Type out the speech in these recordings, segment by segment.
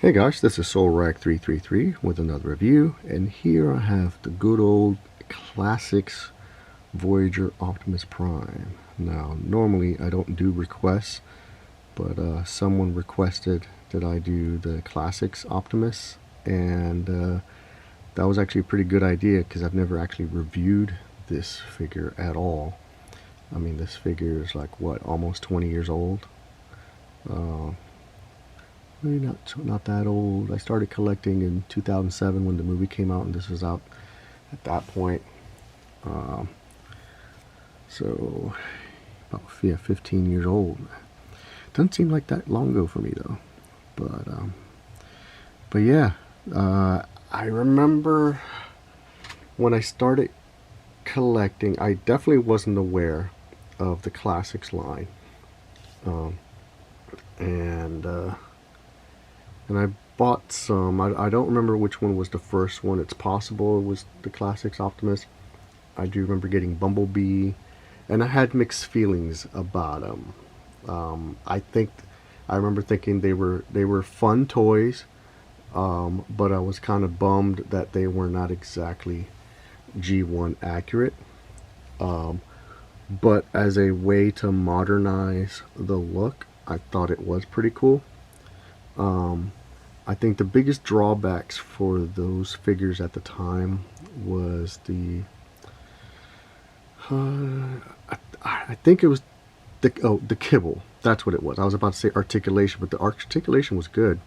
Hey guys, this is SoulRag333 with another review, and here I have the good old classics Voyager Optimus Prime. Now, normally I don't do requests, but someone requested that I do the classics Optimus, and that was actually a pretty good idea because I've never actually reviewed this figure at all. I mean, this figure is like, what, almost 20 years old? Maybe not that old. I started collecting in 2007 when the movie came out, and this was out at that point. So about 15 years old. Doesn't seem like that long ago for me though. But yeah, I remember when I started collecting, I definitely wasn't aware of the classics line, and I bought some. I don't remember which one was the first one. It's possible it was the Classics Optimus. I do remember getting Bumblebee, and I had mixed feelings about them. I remember thinking they were fun toys, but I was kind of bummed that they were not exactly G1 accurate. But as a way to modernize the look, I thought it was pretty cool. I think the biggest drawbacks for those figures at the time was I think it was the kibble. That's what it was. I was about to say articulation, but the articulation was good.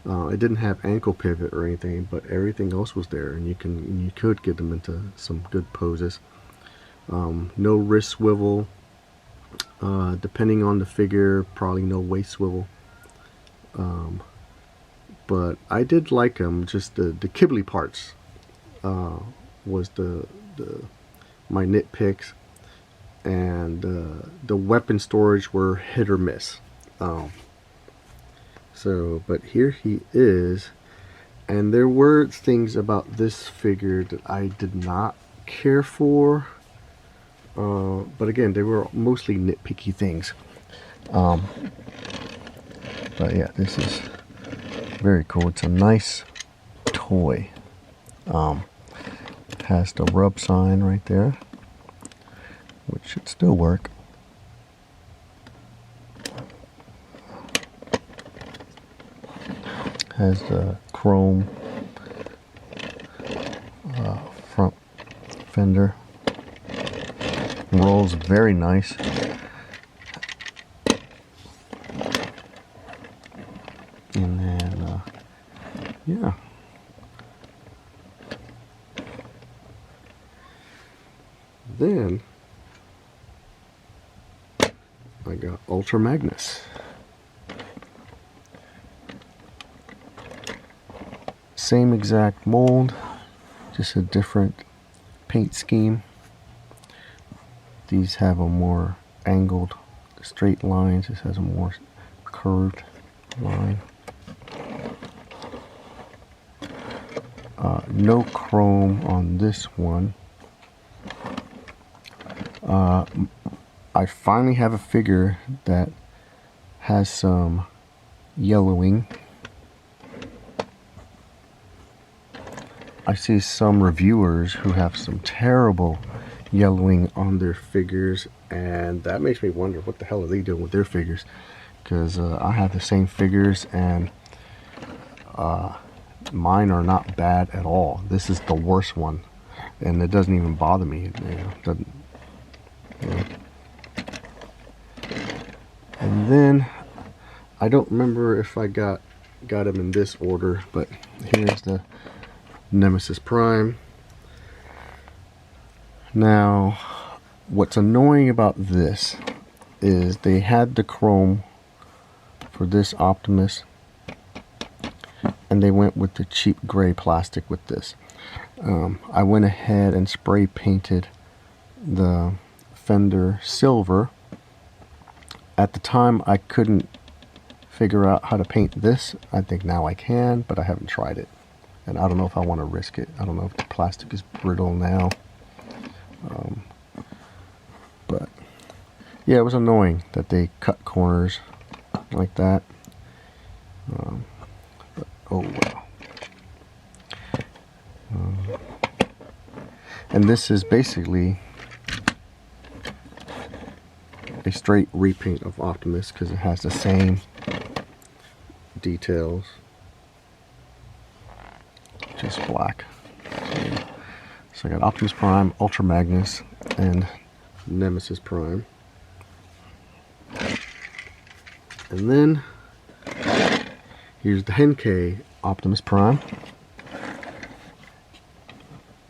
It didn't have ankle pivot or anything, but everything else was there, and you could get them into some good poses. No wrist swivel. Depending on the figure, probably no waist swivel. But I did like them. Just the kibbly parts was my nitpicks, and the weapon storage were hit or miss. But here he is, and there were things about this figure that I did not care for. But again, they were mostly nitpicky things. But yeah, this is very cool. It's a nice toy. Has the rub sign right there, which should still work. Has the chrome front fender. Rolls very nice. And then, yeah. Then I got Ultra Magnus. Same exact mold, just a different paint scheme. These have a more angled straight lines. This has a more curved line. No chrome on this one. I finally have a figure that has some yellowing. I see some reviewers who have some terrible yellowing on their figures, and that makes me wonder what the hell are they doing with their figures, because I have the same figures, and mine are not bad at all. This is the worst one, and it doesn't even bother me. Doesn't, And then I don't remember if I got him in this order, but here's the Nemesis Prime. Now, what's annoying about this is they had the chrome for this Optimus, and they went with the cheap gray plastic with this. I went ahead and spray painted the fender silver. At the time, I couldn't figure out how to paint this. I think now I can, but I haven't tried it, and I don't know if I want to risk it. I don't know if the plastic is brittle now. But yeah, it was annoying that they cut corners like that. But Oh well. And this is basically a straight repaint of Optimus because it has the same details, just black. So I got Optimus Prime, Ultra Magnus, and Nemesis Prime. And then here's the Henkei Optimus Prime.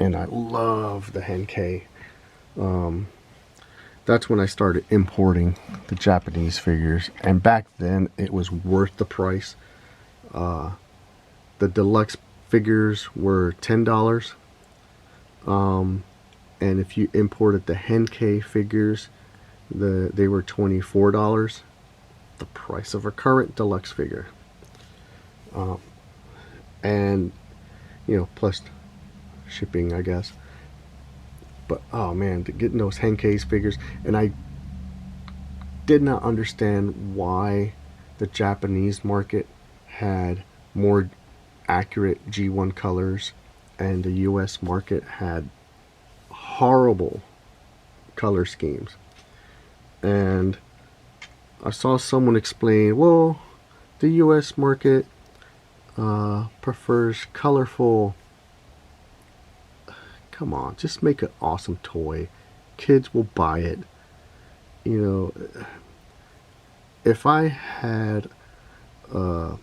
And I love the Henkei. That's when I started importing the Japanese figures. And back then it was worth the price. The deluxe figures were $10. And if you imported the Henkei figures, they were $24. The price of a current deluxe figure. And, you know, plus shipping, I guess. But, oh man, getting those Henkei's figures. And I did not understand why the Japanese market had more accurate G1 colors and the US market had horrible color schemes. And I saw someone explain, well, the US market prefers colorful. Come on, just make an awesome toy. Kids will buy it. You know, if I had a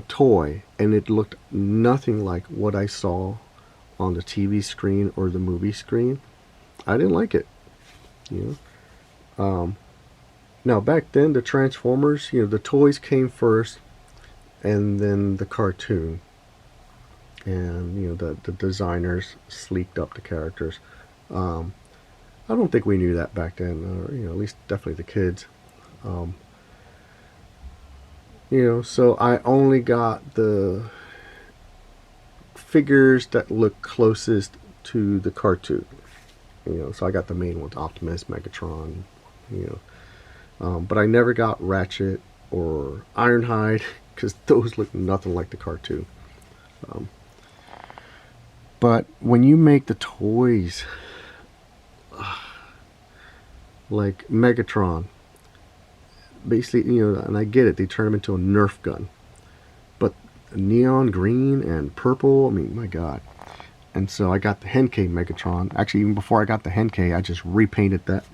toy and it looked nothing like what I saw on the TV screen or the movie screen, I didn't like it. You know. Now back then, the Transformers, you know, the toys came first, and then the cartoon. And you know, the designers sleeked up the characters. I don't think we knew that back then, or you know, at least definitely the kids. You know, so I only got the figures that look closest to the cartoon. You know, so I got the main ones: Optimus, Megatron. You know, but I never got Ratchet or Ironhide because those look nothing like the cartoon. But when you make the toys like Megatron, basically, you know, and I get it, they turn him into a Nerf gun. But neon green and purple, I mean, my God. And so I got the Henkei Megatron. Actually, even before I got the Henkei, I just repainted that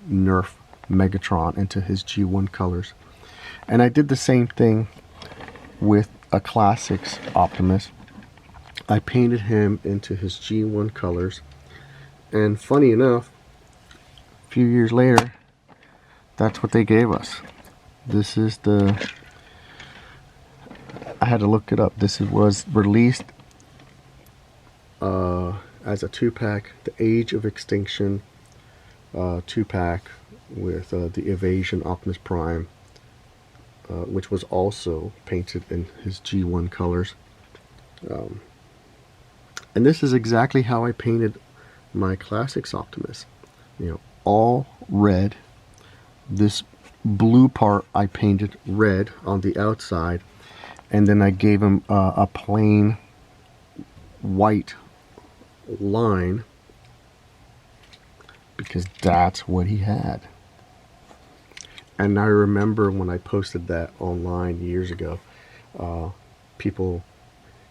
Nerf Megatron into his G1 colors. And I did the same thing with a Classics Optimus. I painted him into his G1 colors, and funny enough, a few years later, that's what they gave us. This is the, I had to look it up, this was released as a 2-pack, the Age of Extinction 2-pack with the Evasion Optimus Prime, which was also painted in his G1 colors. And this is exactly how I painted my Classics Optimus. You know, all red. This blue part I painted red on the outside, and then I gave him a plain white line because that's what he had. And I remember when I posted that online years ago, people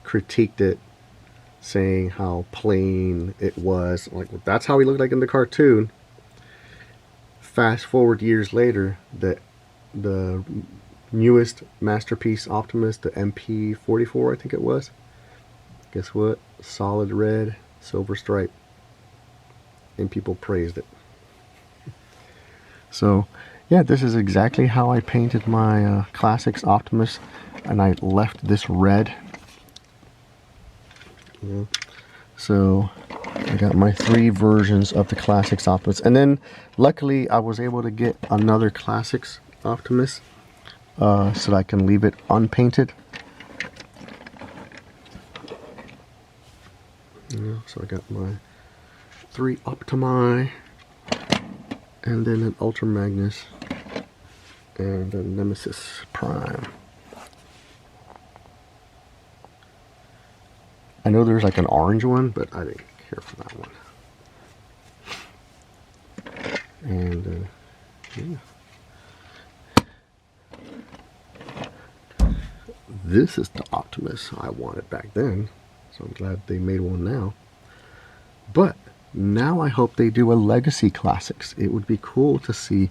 critiqued it, saying how plain it was. Like, well, that's how he looked like in the cartoon. Fast forward years later, the newest masterpiece Optimus, the MP44, I think it was. Guess what? Solid red, silver stripe. And people praised it. So, yeah, this is exactly how I painted my Classics Optimus. And I left this red. Yeah. So I got my 3 versions of the Classics Optimus, and then luckily I was able to get another Classics Optimus so that I can leave it unpainted. Yeah, so I got my 3 Optimi, and then an Ultra Magnus, and a Nemesis Prime. I know there's like an orange one, but I didn't care for that one. And yeah. This is the Optimus I wanted back then, so I'm glad they made one now. But now I hope they do a Legacy Classics. It would be cool to see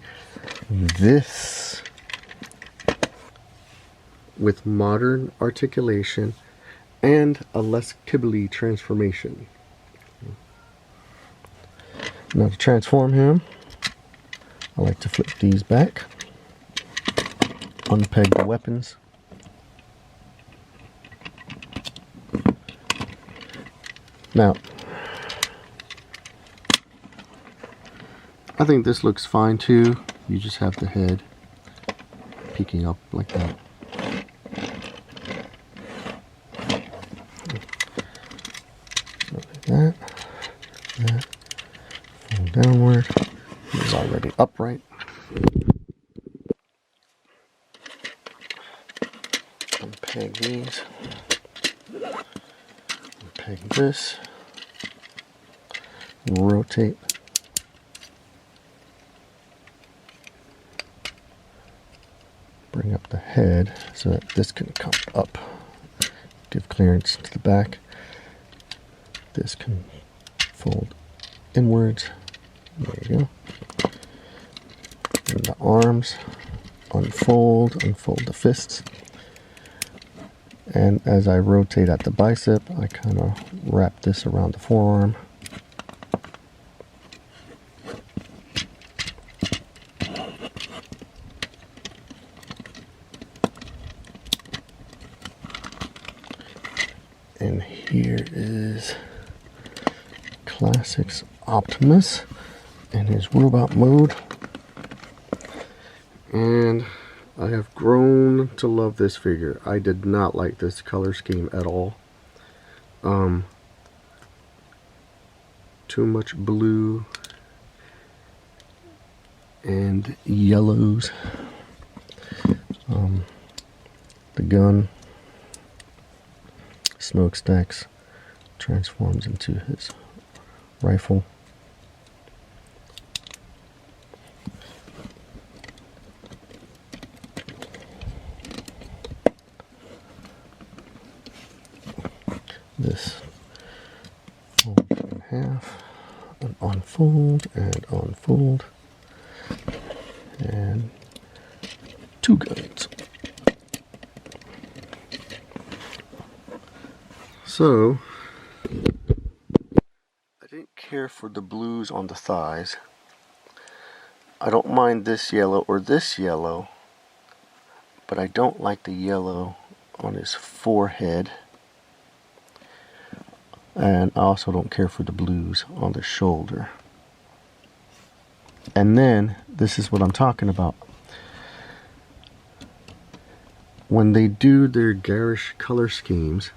this with modern articulation and a less kibbly transformation. Now to transform him, I like to flip these back, unpeg the weapons, now I think this looks fine too. You just have the head peeking up like that. So like that, fold downward. It's already upright. Unpeg these. Unpeg this. Rotate. Bring up the head so that this can come up. Give clearance to the back. This can fold inwards. There you go. And the arms, unfold the fists. And as I rotate at the bicep, I kind of wrap this around the forearm. And here is Classics Optimus in his robot mode. And I have grown to love this figure. I did not like this color scheme at all. Too much blue and yellows. The gun, smokestacks, transforms into his rifle. This fold in half, and unfold, and two guns. So, I didn't care for the blues on the thighs. I don't mind this yellow or this yellow, but I don't like the yellow on his forehead. And I also don't care for the blues on the shoulder. And then, this is what I'm talking about. When they do their garish color schemes,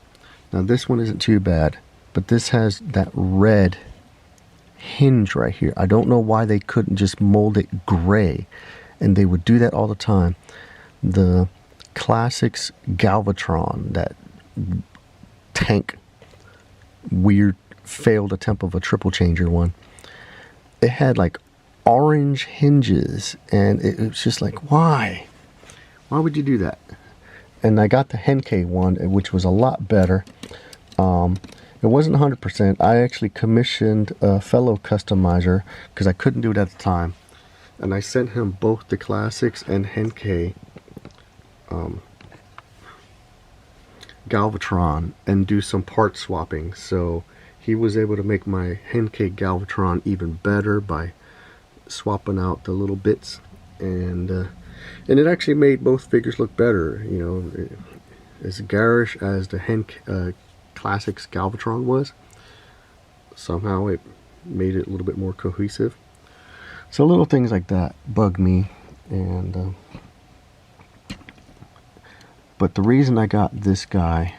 now this one isn't too bad, but this has that red hinge right here. I don't know why they couldn't just mold it gray, and they would do that all the time. The Classics Galvatron, that tank weird failed attempt of a triple changer one, it had like orange hinges, and it was just like, why would you do that? And I got the Henkei one, which was a lot better. It wasn't 100%. I actually commissioned a fellow customizer because I couldn't do it at the time, and I sent him both the Classics and Henkei Galvatron and do some part swapping. So he was able to make my Henkei Galvatron even better by swapping out the little bits, and it actually made both figures look better. You know, as garish as the Classics Galvatron was, somehow it made it a little bit more cohesive. So little things like that bug me, and but the reason I got this guy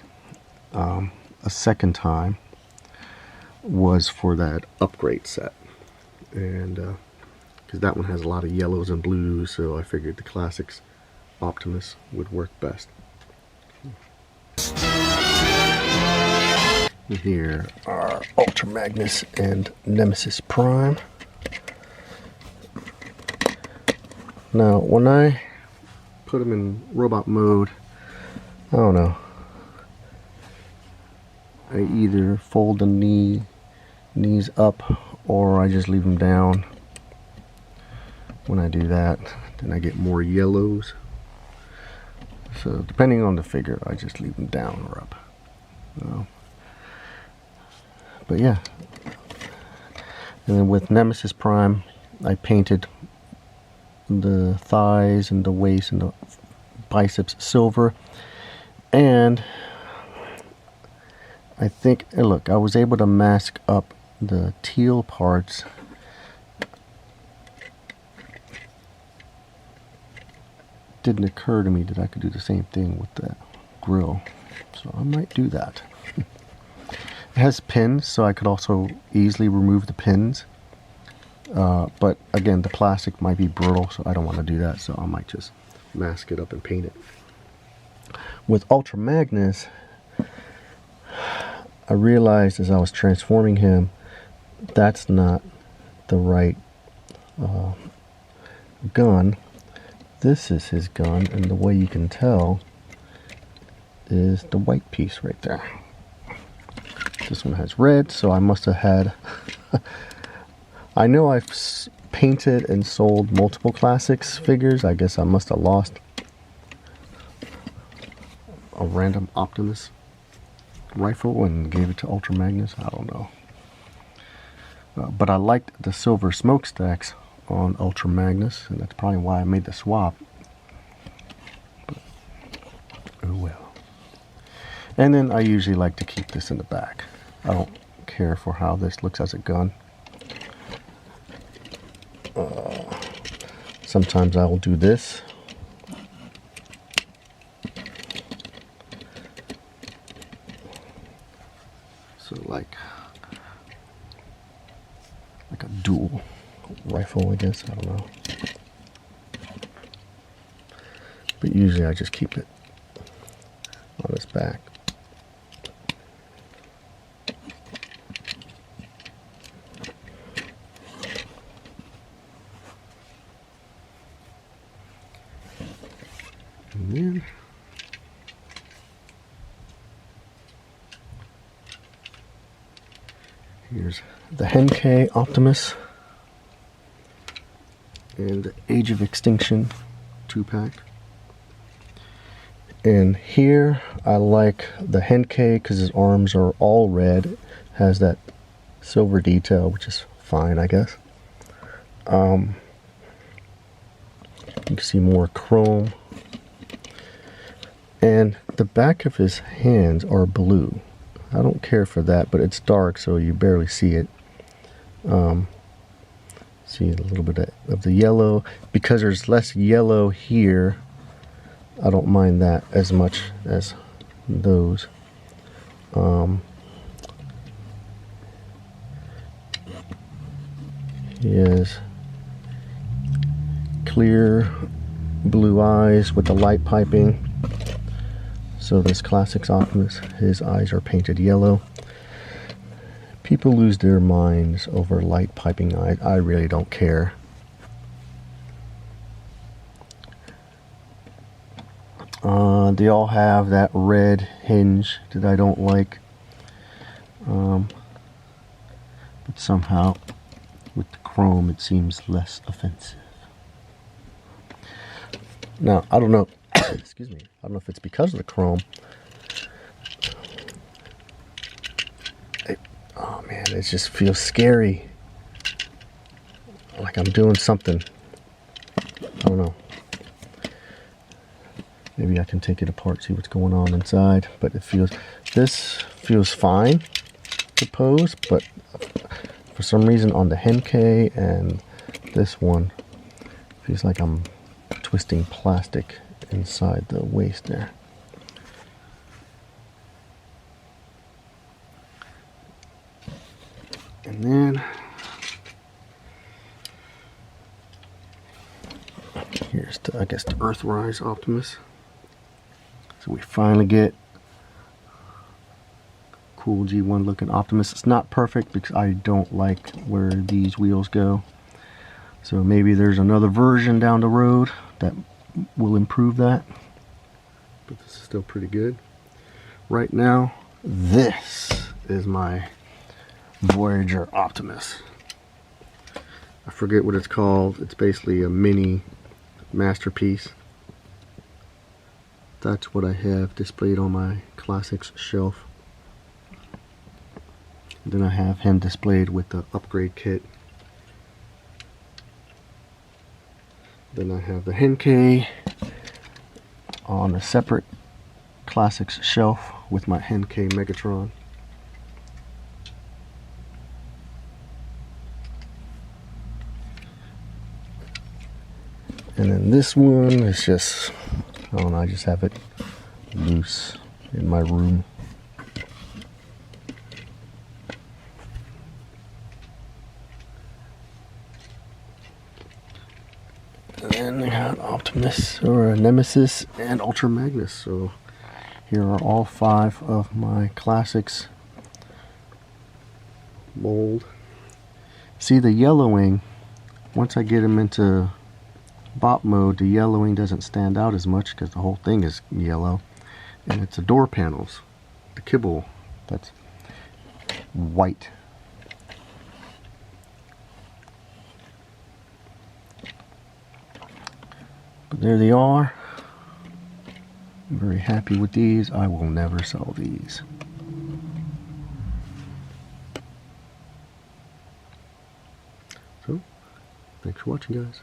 a second time was for that upgrade set, and because that one has a lot of yellows and blues, so I figured the Classics Optimus would work best. Here are Ultra Magnus and Nemesis Prime. Now, when I put them in robot mode, I don't know. I either fold the knees up, or I just leave them down. When I do that, then I get more yellows. So depending on the figure, I just leave them down or up. But yeah. And then with Nemesis Prime, I painted the thighs and the waist and the biceps silver. And I think, look, I was able to mask up the teal parts. Didn't occur to me that I could do the same thing with the grill, so I might do that. It has pins, so I could also easily remove the pins, but again, the plastic might be brittle, so I don't want to do that, so I might just mask it up and paint it. With Ultra Magnus, I realized as I was transforming him, that's not the right gun. This is his gun, and the way you can tell is the white piece right there. This one has red, so I must have had I know I've painted and sold multiple classics figures. I guess I must have lost a random Optimus rifle and gave it to Ultra Magnus. I don't know. But I liked the silver smokestacks on Ultra Magnus, and that's probably why I made the swap. But, oh well. And then I usually like to keep this in the back. I don't care for how this looks as a gun. Sometimes I will do this. So like a dual rifle, I guess. I don't know. But usually I just keep it on its back. And then here's the Henkei Optimus and the Age of Extinction 2-pack. And here I like the Henkei because his arms are all red, has that silver detail, which is fine, I guess. You can see more chrome. And the back of his hands are blue. I don't care for that, but it's dark, so you barely see it. See a little bit of the yellow. Because there's less yellow here, I don't mind that as much as those. He has clear blue eyes with the light piping. So this Classics Optimus, his eyes are painted yellow. People lose their minds over light piping eyes. I really don't care. They all have that red hinge that I don't like. But somehow, with the chrome, it seems less offensive. Now, I don't know. Excuse me. I don't know if it's because of the chrome. Oh man, it just feels scary. Like I'm doing something. I don't know. Maybe I can take it apart, see what's going on inside. But this feels fine to pose, but for some reason on the Henkei and this one, feels like I'm twisting plastic inside the waist there. And then here's I guess the Earthrise Optimus. So we finally get cool G1 looking Optimus. It's not perfect because I don't like where these wheels go. So maybe there's another version down the road that will improve that. But this is still pretty good. Right now, this is my Voyager Optimus. I forget what it's called. It's basically a mini masterpiece. That's what I have displayed on my classics shelf. Then I have him displayed with the upgrade kit. Then I have the Henkei on a separate classics shelf with my Henkei Megatron. And then this one is just, I don't know, I just have it loose in my room. And then I got Optimus, or Nemesis, and Ultra Magnus. So here are all 5 of my classics mold. See, the yellowing, once I get them into bop mode, the yellowing doesn't stand out as much because the whole thing is yellow. And it's the door panels, the kibble, that's white. But there they are. I'm very happy with these. I will never sell these. So, thanks for watching, guys.